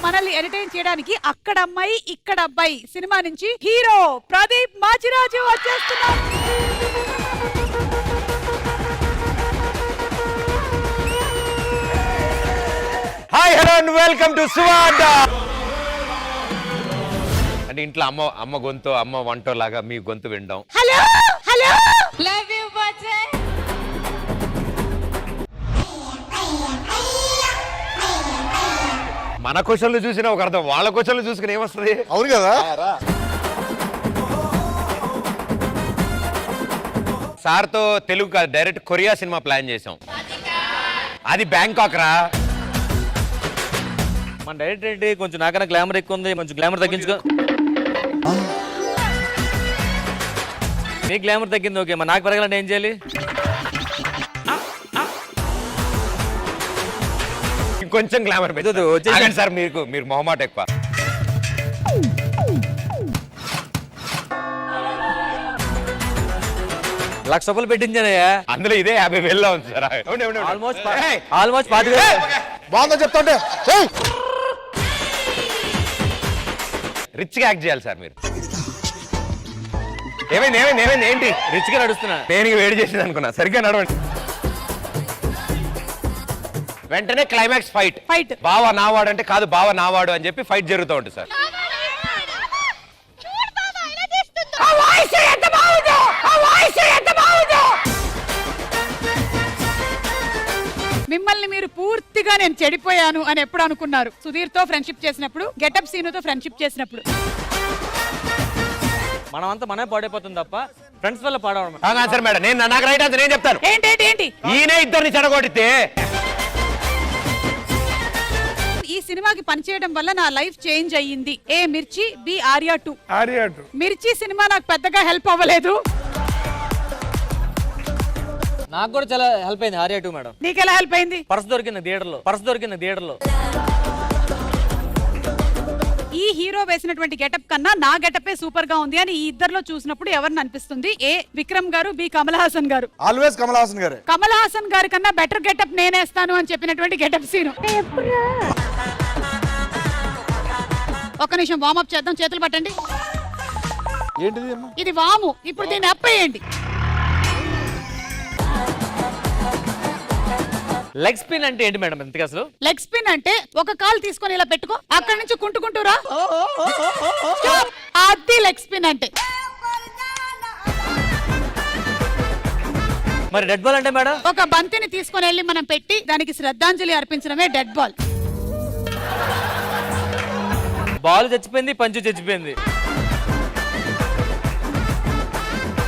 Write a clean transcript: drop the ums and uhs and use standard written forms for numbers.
మనల్ని ఎంటర్టైన్ చేయడానికి అక్కడ అమ్మాయి ఇక్కడ అబ్బాయి సినిమా నుంచి హీరో ప్రదీప్ మాచిరాజు వచ్చేస్తున్నారు. Hi hello and welcome to సువార్త. అంటే ఇంట్లో అమ్మ గొంతు అమ్మ వంట లాగా మీ గొంతు వినడం. హలో హలో లవ్ యు బచ్చే. మన క్వశ్చన్లు చూసినా ఒక అర్థం, వాళ్ళ క్వశ్చన్లు చూసుకుని ఏమొస్తుంది? అవును కదా. సార్తో తెలుగు కాదు, డైరెక్ట్ కొరియా సినిమా ప్లాన్ చేసాం. అది బ్యాంకాక్ రా. మన డైరెక్టర్ ఏంటి కొంచెం నాకన్నా గ్లామర్ ఎక్కువ ఉంది, కొంచెం గ్లామర్ తగ్గించుకో. నీ గ్లామర్ తగ్గింది ఓకే, మరి నాకు పెరగాలంటే ఏం చేయాలి? ఇంకొంచెం గ్లామర్ వచ్చేసి సార్. మీరు మొహమాట ఎక్కువ. ₹1,00,000 పెట్టించానయ్యా, అందులో ఇదే 50,000 ఉంది సార్. ఆల్మోస్ట్ 40,000. బాగుందని చెప్తాంటే రిచ్ గా యాక్ట్ చేయాలి సార్ మీరు. ఏమైంది ఏంటి? రిచ్ గా నడుస్తున్నా. నేను వేడి చేసింది అనుకున్నా. సరిగ్గా నడవండి. వెంటనే క్లైమాక్స్ ఫైట్. బావ నావాడు అంటే కాదు, బావ నావాడు అని చెప్పి ఫైట్ జరుగుతూ ఉంటుంది సార్. మిమ్మల్ని మీరు పూర్తిగా నేను చెడిపోయాను అని ఎప్పుడు అనుకున్నారు? సుధీర్ తో ఫ్రెండ్షిప్ చేసినప్పుడు, గెటప్ సీనుతో ఫ్రెండ్షిప్ చేసినప్పుడు. మనమంతా మనమే పాడైపోతుంది తప్ప ఫ్రెండ్స్ వల్ల పాడవడం. సార్ మేడం, నాకు రైట్ ఆన్సర్ నేను చెప్తాను. ఏంటి ఈయనే ఇద్దరిని చెడగొడితే. ఈ సినిమాకి పనిచేయడం వల్ల నా లైఫ్ చేంజ్ అయ్యింది. ఏ మిర్చి, బి ఆర్యా 2. మిర్చి సినిమా నాకు పెద్దగా హెల్ప్ అవ్వలేదు. నాకు కూడా చాలా హెల్ప్ అయింది ఆర్యా 2 మేడం. నీకెలా హెల్ప్ అయింది? పర్స్ దొరికింది థియేటర్లో. ఈ హీరో వేసినటువంటి గెటప్ కన్నా నా గెటపే సూపర్ గా ఉంది అని ఈ ఇద్దరిలో చూసినప్పుడు ఎవరిని అనిపిస్తుంది? ఏ విక్రమ్ గారు, బి కమల్ హాసన్ గారు. ఆల్వేస్ కమల్ హాసన్ గారు. కమల్ హాసన్ గారి కన్నా బెటర్ గెటప్ నేనేస్తాను అని చెప్పినటువంటి గెటప్ సీను. ఒక్క నిమిషం వార్మప్ చేద్దాం. చేతులు పట్టండి. ఏంటిది? ఇది వాము. ఇప్పుడు దీన్ని అప్పేయండి. లెగ్ స్పిన్ అంటే ఏంటి మేడం? ఎందుకు అసలు లెగ్ స్పిన్ అంటే ఒక కాలు తీసుకొని ఇలా పెట్టుకో, అక్కడి నుంచి కుంటుకుంటూరా. అది లెగ్ స్పిన్ అంటే. మరి డెడ్ బాల్ అంటే మేడం? ఒక బంతిని తీసుకొని వెళ్ళి మనం పెట్టి దానికి శ్రద్ధాంజలి అర్పించడమే డెడ్ బాల్. బాల్ చచ్చిపోయింది, పంచు చచ్చిపోయింది.